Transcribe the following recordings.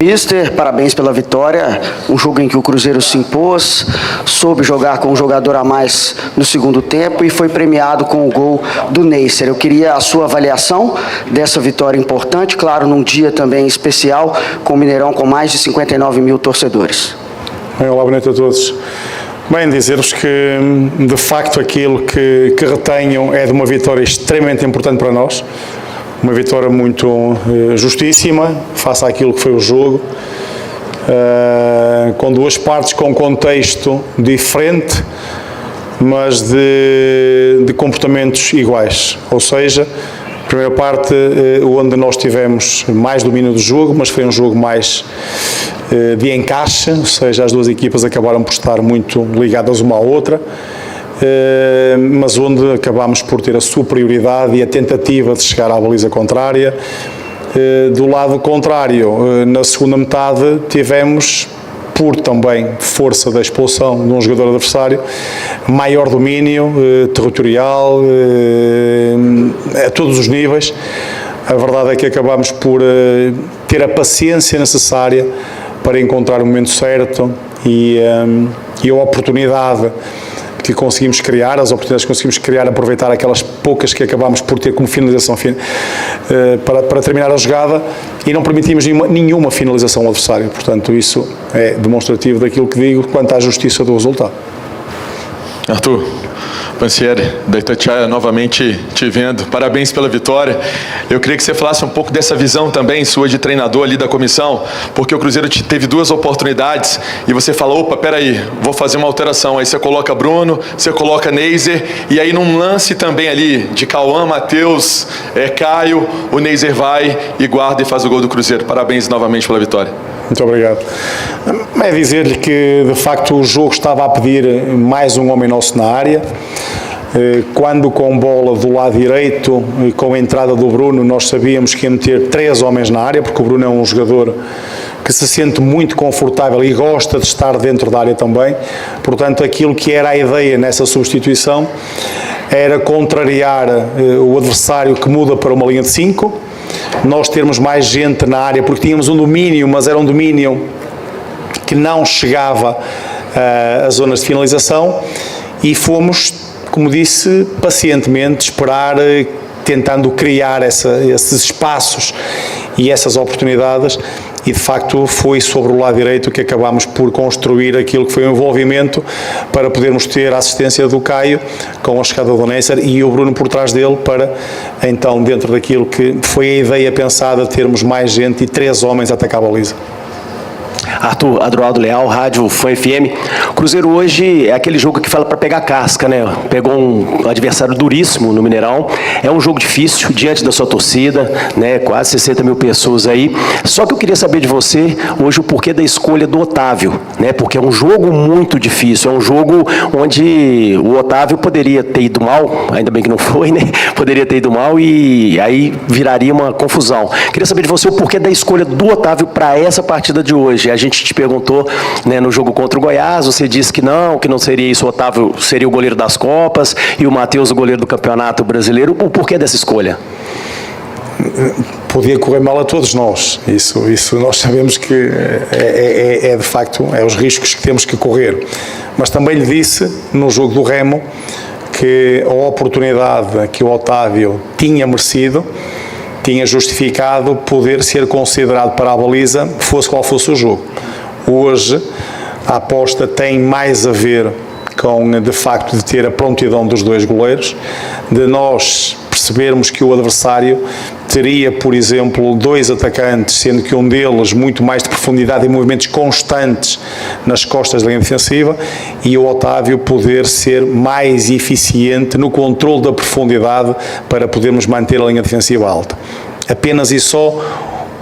Mister, parabéns pela vitória, um jogo em que o Cruzeiro se impôs, soube jogar com um jogador a mais no segundo tempo e foi premiado com o gol do Neisser. Eu queria a sua avaliação dessa vitória importante, claro, num dia também especial, com o Mineirão com mais de 59 mil torcedores. Olá, boa noite a todos. Bem, dizer-vos que, de facto, aquilo que retenho é de uma vitória extremamente importante para nós. Uma vitória muito justíssima, face àquilo que foi o jogo, com duas partes com contexto diferente, mas de comportamentos iguais. Ou seja, a primeira parte onde nós tivemos mais domínio do jogo, mas foi um jogo mais de encaixe, ou seja, as duas equipas acabaram por estar muito ligadas uma à outra. Mas onde acabámos por ter a superioridade e a tentativa de chegar à baliza contrária. Do lado contrário, na segunda metade, tivemos, por também força da expulsão de um jogador adversário, maior domínio territorial a todos os níveis. A verdade é que acabámos por ter a paciência necessária para encontrar o momento certo e a oportunidade que conseguimos criar, as oportunidades que conseguimos criar, aproveitar aquelas poucas que acabámos por ter como finalização para terminar a jogada e não permitimos nenhuma finalização ao adversário. Portanto, isso é demonstrativo daquilo que digo quanto à justiça do resultado. Arthur Pansieri, da Itatiaia, novamente te vendo. Parabéns pela vitória. Eu queria que você falasse um pouco dessa visão também sua de treinador ali da comissão, porque o Cruzeiro teve duas oportunidades e você fala, opa, peraí, vou fazer uma alteração. Aí você coloca Bruno, você coloca Neisser, e aí num lance também ali de Cauã, Matheus, Caio, o Neisser vai e guarda e faz o gol do Cruzeiro. Parabéns novamente pela vitória. Muito obrigado. É dizer-lhe que, de facto, o jogo estava a pedir mais um homem nosso na área. Quando com bola do lado direito, com a entrada do Bruno, nós sabíamos que ia meter 3 homens na área, porque o Bruno é um jogador que se sente muito confortável e gosta de estar dentro da área também. Portanto, aquilo que era a ideia nessa substituição era contrariar o adversário que muda para uma linha de 5, nós termos mais gente na área, porque tínhamos um domínio, mas era um domínio que não chegava às zonas de finalização, e fomos, como disse, pacientemente esperar, tentando criar esses espaços e essas oportunidades, e de facto foi sobre o lado direito que acabámos por construir aquilo que foi o envolvimento para podermos ter a assistência do Caio com a chegada do Neisser e o Bruno por trás dele, para então, dentro daquilo que foi a ideia pensada, termos mais gente e 3 homens a atacar a baliza. Arthur, Adroaldo Leal, Rádio Fã FM. Cruzeiro hoje é aquele jogo que fala para pegar casca, né? Pegou um adversário duríssimo no Mineirão. É um jogo difícil diante da sua torcida, né? Quase 60 mil pessoas aí. Só que eu queria saber de você hoje o porquê da escolha do Otávio, né? Porque é um jogo muito difícil, é um jogo onde o Otávio poderia ter ido mal, ainda bem que não foi, né? Poderia ter ido mal e aí viraria uma confusão. Queria saber de você o porquê da escolha do Otávio para essa partida de hoje. A gente te perguntou, né, no jogo contra o Goiás, você disse que não seria isso, o Otávio seria o goleiro das Copas e o Matheus o goleiro do Campeonato Brasileiro. O porquê dessa escolha? Podia correr mal a todos nós, isso nós sabemos que de facto, os riscos que temos que correr, mas também lhe disse no jogo do Remo que a oportunidade que o Otávio tinha merecido tinha justificado poder ser considerado para a baliza, fosse qual fosse o jogo. Hoje, a aposta tem mais a ver com, de facto, de ter a prontidão dos 2 goleiros, de nós percebermos que o adversário teria, por exemplo, 2 atacantes, sendo que um deles muito mais de profundidade e movimentos constantes nas costas da linha defensiva, e o Otávio poder ser mais eficiente no controle da profundidade para podermos manter a linha defensiva alta. Apenas e só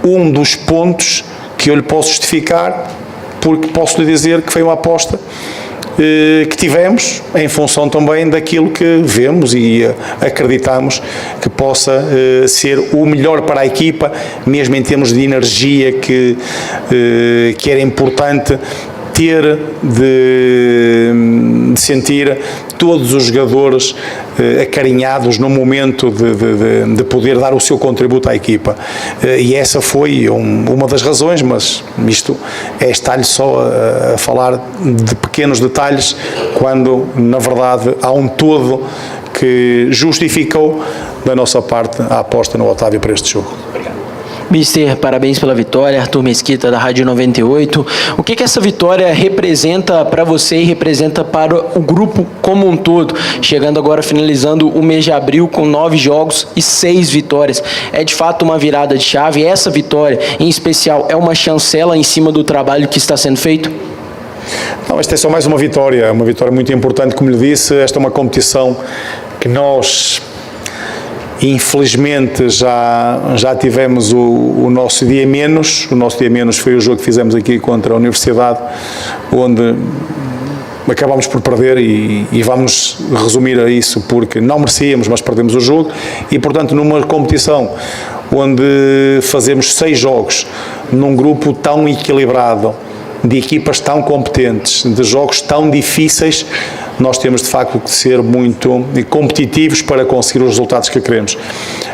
um dos pontos que eu lhe posso justificar, porque posso lhe dizer que foi uma aposta que tivemos em função também daquilo que vemos e acreditamos que possa ser o melhor para a equipa, mesmo em termos de energia que era importante de sentir todos os jogadores acarinhados no momento de poder dar o seu contributo à equipa. E essa foi uma das razões, mas isto é estar-lhe só a falar de pequenos detalhes, quando, na verdade, há um todo que justificou, da nossa parte, a aposta no Otávio para este jogo. Mister, parabéns pela vitória. Arthur Mesquita, da Rádio 98. O que essa vitória representa para você e representa para o grupo como um todo? Chegando agora, finalizando o mês de abril com 9 jogos e 6 vitórias. É de fato uma virada de chave. Essa vitória, em especial, é uma chancela em cima do trabalho que está sendo feito? Não, esta é só mais uma vitória muito importante, como lhe disse. Esta é uma competição que nós, infelizmente, já tivemos o nosso dia menos. O nosso dia menos foi o jogo que fizemos aqui contra a Universidade, onde acabámos por perder, e vamos resumir a isso, porque não merecíamos, mas perdemos o jogo. E, portanto, numa competição onde fazemos 6 jogos, num grupo tão equilibrado, de equipas tão competentes, de jogos tão difíceis, nós temos de facto que ser muito competitivos para conseguir os resultados que queremos.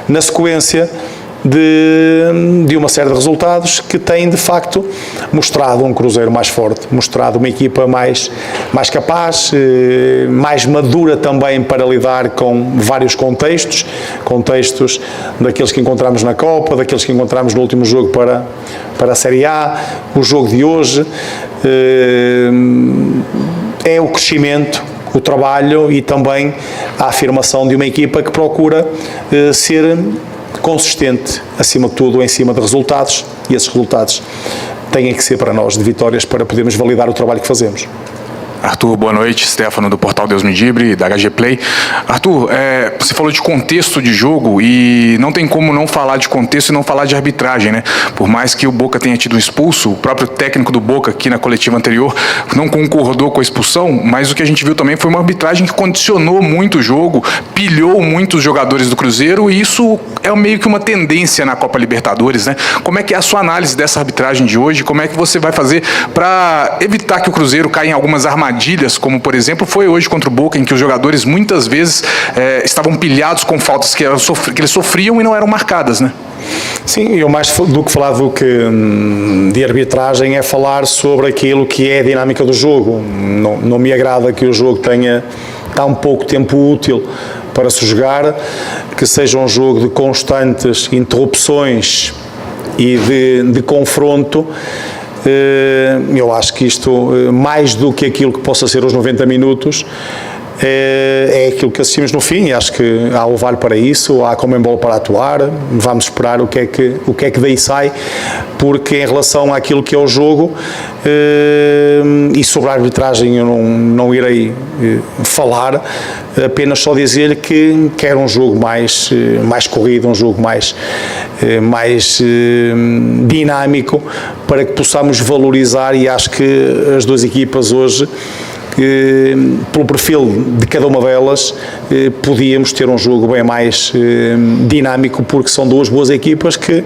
Na sequência de uma série de resultados que têm de facto mostrado um Cruzeiro mais forte, mostrado uma equipa mais capaz, mais madura também para lidar com vários contextos daqueles que encontramos na Copa, daqueles que encontramos no último jogo para a Série A. O jogo de hoje é o crescimento, o trabalho e também a afirmação de uma equipa que procura ser consistente, acima de tudo, em cima de resultados, e esses resultados têm que ser para nós de vitórias para podermos validar o trabalho que fazemos. Arthur, boa noite. Stefano, do portal Deus Me Dibre, da HG Play. Arthur, você falou de contexto de jogo e não tem como não falar de contexto e não falar de arbitragem, né? Por mais que o Boca tenha tido um expulso, o próprio técnico do Boca aqui na coletiva anterior não concordou com a expulsão, mas o que a gente viu também foi uma arbitragem que condicionou muito o jogo, pilhou muitos jogadores do Cruzeiro, e isso é meio que uma tendência na Copa Libertadores, né? Como é que é a sua análise dessa arbitragem de hoje? Como é que você vai fazer para evitar que o Cruzeiro caia em algumas armadilhas, como por exemplo foi hoje contra o Boca, em que os jogadores muitas vezes estavam pilhados com faltas que eles sofriam e não eram marcadas, né? Sim, eu mais do que falar de arbitragem é falar sobre aquilo que é a dinâmica do jogo. Não me agrada que o jogo tenha tão pouco tempo útil para se jogar, que seja um jogo de constantes interrupções e de confronto. Eu acho que isto, mais do que aquilo que possa ser os 90 minutos, é aquilo que assistimos no fim, e acho que há o VAR para isso, há a Conmebol para atuar. Vamos esperar o que é que daí sai, porque em relação àquilo que é o jogo, e sobre a arbitragem eu não irei falar, apenas só dizer que quero um jogo mais corrido, um jogo mais dinâmico, para que possamos valorizar, e acho que as duas equipas hoje, pelo perfil de cada uma delas, podíamos ter um jogo bem mais dinâmico, porque são duas boas equipas que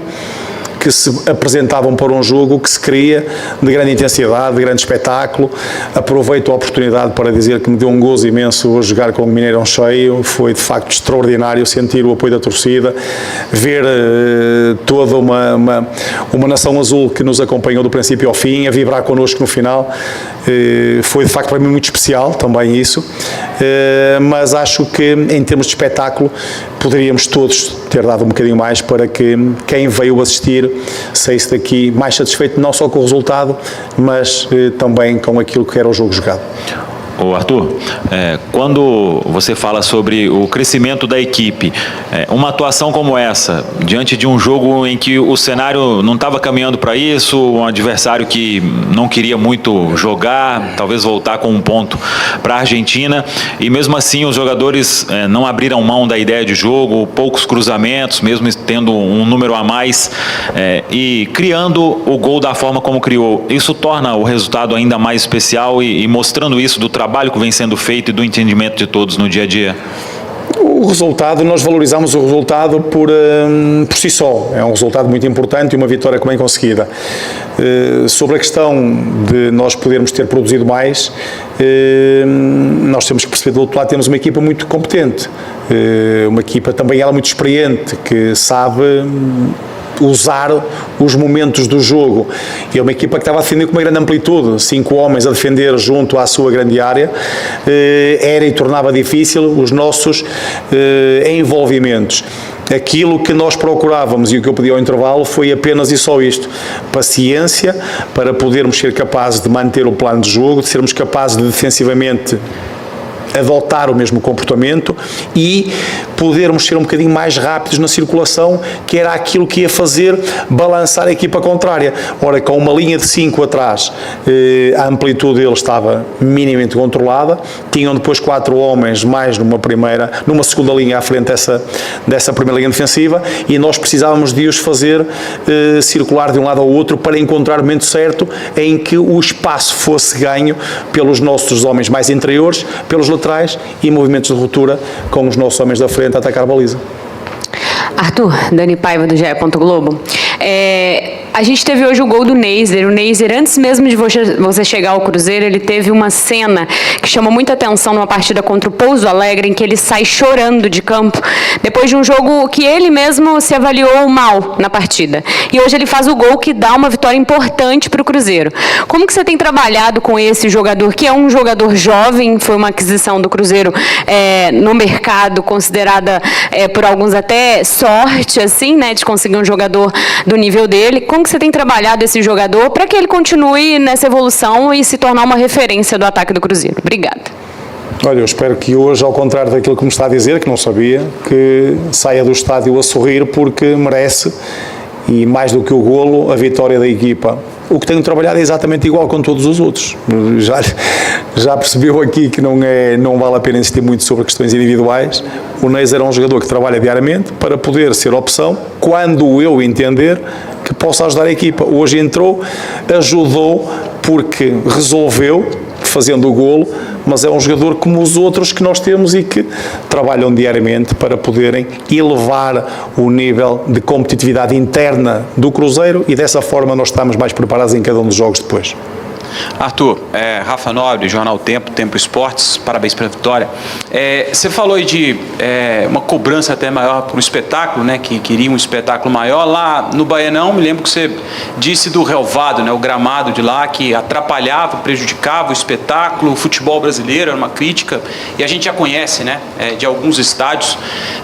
se apresentavam para um jogo que se queria, de grande intensidade, de grande espetáculo. Aproveito a oportunidade para dizer que me deu um gozo imenso hoje jogar com o Mineirão cheio. Foi de facto extraordinário sentir o apoio da torcida, ver toda uma nação azul que nos acompanhou do princípio ao fim, a vibrar connosco no final. Foi de facto para mim muito especial também isso, mas acho que em termos de espetáculo poderíamos todos ter dado um bocadinho mais, para que quem veio assistir saísse daqui mais satisfeito, não só com o resultado, mas também com aquilo que era o jogo jogado. Ô Arthur, quando você fala sobre o crescimento da equipe, uma atuação como essa, diante de um jogo em que o cenário não estava caminhando para isso, um adversário que não queria muito jogar, talvez voltar com um ponto para a Argentina, e mesmo assim os jogadores não abriram mão da ideia de jogo, poucos cruzamentos, mesmo tendo um número a mais, e criando o gol da forma como criou. Isso torna o resultado ainda mais especial, e mostrando isso do trabalho que vem sendo feito e do entendimento de todos no dia a dia. O resultado, nós valorizamos o resultado por si só. É um resultado muito importante e uma vitória bem conseguida. Sobre a questão de nós podermos ter produzido mais, nós temos que perceber do outro lado, temos uma equipa muito competente, uma equipa também ela muito experiente, que sabe usar os momentos do jogo. E é uma equipa que estava a defender com uma grande amplitude, 5 homens a defender junto à sua grande área, era e tornava difícil os nossos envolvimentos. Aquilo que nós procurávamos e o que eu pedi ao intervalo foi apenas e só isto: paciência para podermos ser capazes de manter o plano de jogo, de sermos capazes de defensivamente adotar o mesmo comportamento e podermos ser um bocadinho mais rápidos na circulação, que era aquilo que ia fazer balançar a equipa contrária. Ora, com uma linha de 5 atrás, a amplitude deles estava minimamente controlada, tinham depois 4 homens mais numa segunda linha à frente dessa primeira linha defensiva, e nós precisávamos de os fazer circular de um lado ao outro para encontrar o momento certo em que o espaço fosse ganho pelos nossos homens mais interiores, pelos laterais e movimentos de ruptura com os nossos homens da frente a atacar a baliza. Arthur, Dani Paiva do GE. Globo. A gente teve hoje o gol do Neiser. O Neiser, antes mesmo de você chegar ao Cruzeiro, ele teve uma cena que chamou muita atenção numa partida contra o Pouso Alegre, em que ele sai chorando de campo, depois de um jogo que ele mesmo se avaliou mal na partida. E hoje ele faz o gol que dá uma vitória importante para o Cruzeiro. Como que você tem trabalhado com esse jogador, que é um jogador jovem, foi uma aquisição do Cruzeiro no mercado, considerada por alguns até sorte, assim, né, de conseguir um jogador do nível dele? Como que você tem trabalhado esse jogador para que ele continue nessa evolução e se tornar uma referência do ataque do Cruzeiro? Obrigada. Olha, eu espero que hoje, ao contrário daquilo que me está a dizer, que não sabia, que saia do estádio a sorrir, porque merece, e mais do que o golo, a vitória da equipa. O que tenho trabalhado é exatamente igual com todos os outros. Já percebeu aqui que não vale a pena insistir muito sobre questões individuais. O Neiser é um jogador que trabalha diariamente para poder ser opção quando eu entender que possa ajudar a equipa. Hoje entrou, ajudou porque resolveu, fazendo o golo, mas é um jogador como os outros que nós temos e que trabalham diariamente para poderem elevar o nível de competitividade interna do Cruzeiro, e dessa forma nós estamos mais preparados em cada um dos jogos depois. Arthur, Rafa Nobre, Jornal Tempo Esportes, parabéns pela vitória. Você falou aí de uma cobrança até maior para o espetáculo, né, que queria um espetáculo maior. Lá no Baianão, me lembro que você disse do relvado, né, o gramado de lá, que atrapalhava, prejudicava o espetáculo, o futebol brasileiro, era uma crítica, e a gente já conhece, né, de alguns estádios.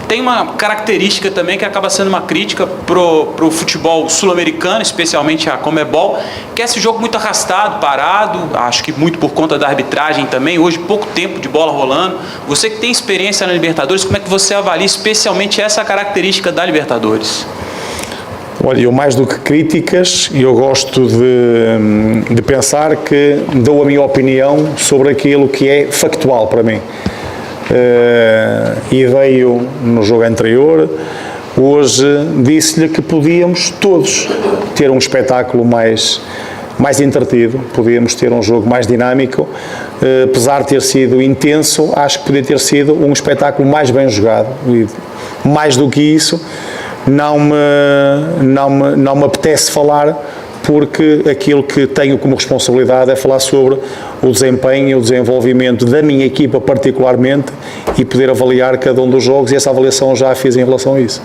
Tem uma característica também que acaba sendo uma crítica pro futebol sul-americano, especialmente a Conmebol, que é esse jogo muito arrastado, parado, acho que muito por conta da arbitragem também. Hoje, pouco tempo de bola rolando. Você que tem experiência na Libertadores, como é que você avalia especialmente essa característica da Libertadores? Olha, eu mais do que críticas, eu gosto de pensar que dou a minha opinião sobre aquilo que é factual para mim. E veio no jogo anterior, hoje disse-lhe que podíamos todos ter um espetáculo mais entretido, podíamos ter um jogo mais dinâmico, apesar de ter sido intenso, acho que podia ter sido um espetáculo mais bem jogado, e mais do que isso não me apetece falar, porque aquilo que tenho como responsabilidade é falar sobre o desempenho e o desenvolvimento da minha equipa particularmente, e poder avaliar cada um dos jogos, e essa avaliação já a fiz em relação a isso.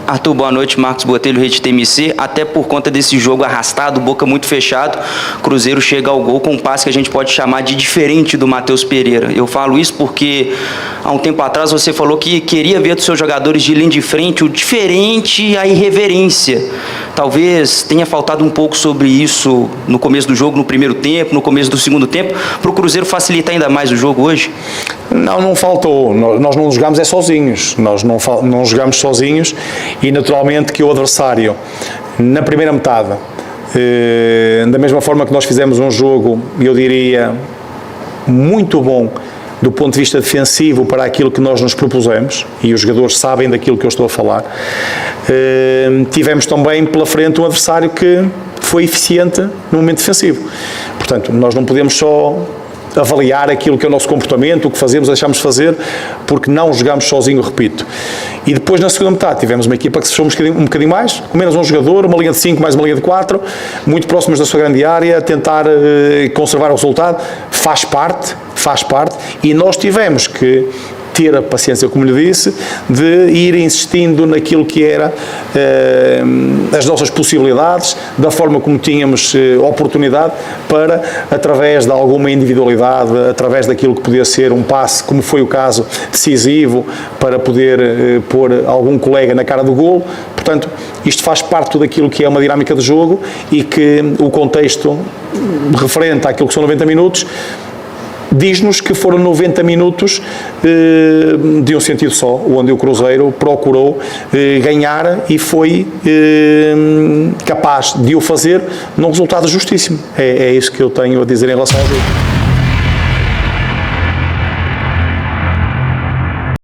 Arthur, boa noite. Marcos Botelho, Rede TMC. Até por conta desse jogo arrastado, boca muito fechado, Cruzeiro chega ao gol com um passe que a gente pode chamar de diferente do Matheus Pereira. Eu falo isso porque há um tempo atrás você falou que queria ver dos seus jogadores de linha de frente o diferente e a irreverência. Talvez tenha faltado um pouco sobre isso no começo do jogo, no primeiro tempo, no começo do segundo tempo, para o Cruzeiro facilitar ainda mais o jogo hoje? Não faltou. Nós não jogamos sozinhos. Nós não jogamos sozinhos, e naturalmente que o adversário, na primeira metade, da mesma forma que nós fizemos um jogo, eu diria, muito bom do ponto de vista defensivo para aquilo que nós nos propusemos, e os jogadores sabem daquilo que eu estou a falar, tivemos também pela frente um adversário que foi eficiente no momento defensivo. Portanto, nós não podemos só avaliar aquilo que é o nosso comportamento, o que fazemos, deixamos de fazer, porque não jogamos sozinho, repito. E depois, na segunda metade, tivemos uma equipa que se fechou um bocadinho mais, com menos um jogador, uma linha de 5 mais uma linha de 4, muito próximas da sua grande área, tentar conservar o resultado. Faz parte, e nós tivemos que ter a paciência, como lhe disse, de ir insistindo naquilo que era as nossas possibilidades, da forma como tínhamos oportunidade para, através de alguma individualidade, através daquilo que podia ser um passe, como foi o caso decisivo, para poder pôr algum colega na cara do golo. Portanto, isto faz parte daquilo que é uma dinâmica de jogo e que o contexto referente àquilo que são 90 minutos diz-nos que foram 90 minutos de um sentido só, onde o Cruzeiro procurou ganhar e foi capaz de o fazer num resultado justíssimo. É isso que eu tenho a dizer em relação ao jogo.